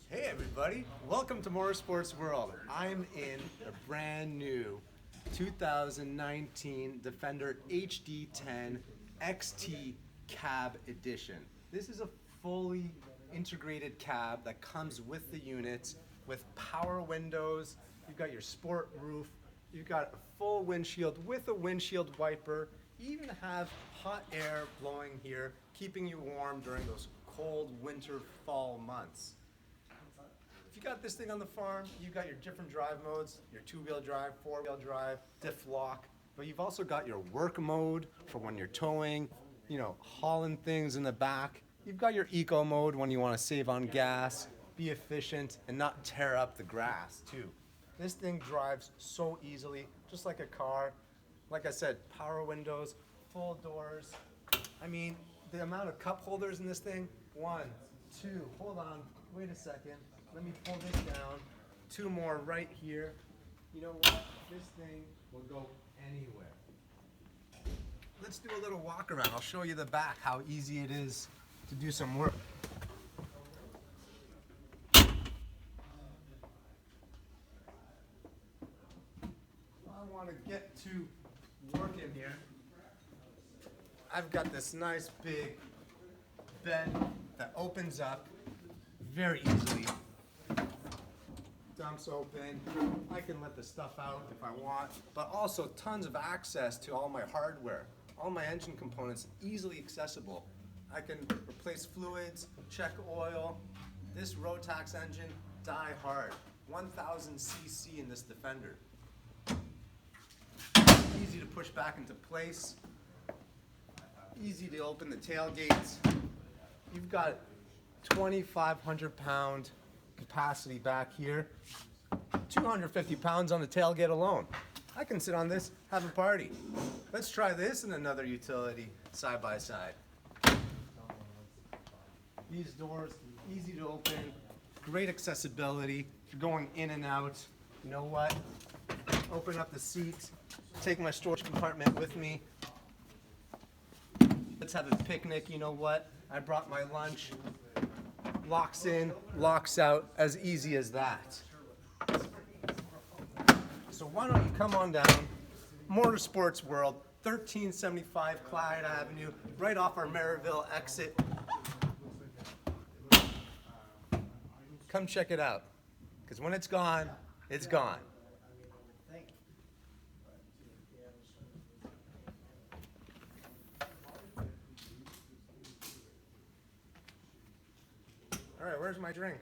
Hey everybody, welcome to Motorsports World. I'm in a brand new 2019 Defender HD10 XT Cab Edition. This is a fully integrated cab that comes with the unit with power windows. You've got your sport roof, you've got a full windshield with a windshield wiper. You even have hot air blowing here, keeping you warm during those cold winter fall months. If you got this thing on the farm, you've got your different drive modes, your two-wheel drive, four-wheel drive, diff lock, but you've also got your work mode for when you're towing, hauling things in the back. You've got your eco mode when you want to save on gas, be efficient, and not tear up the grass too. This thing drives so easily, just like a car. Like I said, power windows, full doors. I mean, the amount of cup holders in this thing, 1, 2, hold on, wait a second. Let me pull this down. 2 more right here. You know what? This thing will go anywhere. Let's do a little walk around. I'll show you the back, how easy it is to do some work. I want to get to work in here. I've got this nice big bed that opens up very easily. Dumps open. I can let the stuff out if I want, but also tons of access to all my hardware. All my engine components easily accessible. I can replace fluids, check oil. This Rotax engine, die hard. 1000 cc in this Defender. Easy to push back into place. Easy to open the tailgates. You've got 2,500 pound capacity back here, 250 pounds on the tailgate alone. I can sit on this, have a party. Let's try this and another utility side by side. These doors, easy to open, great accessibility. If you're going in and out, you know what? Open up the seats, take my storage compartment with me. Let's have a picnic, you know what? I brought my lunch. Locks in, locks out, as easy as that. So why don't you come on down, Motorsports World, 1375 Clyde Avenue, right off our Maryville exit. Come check it out, because when it's gone, it's gone. All right, where's my drink?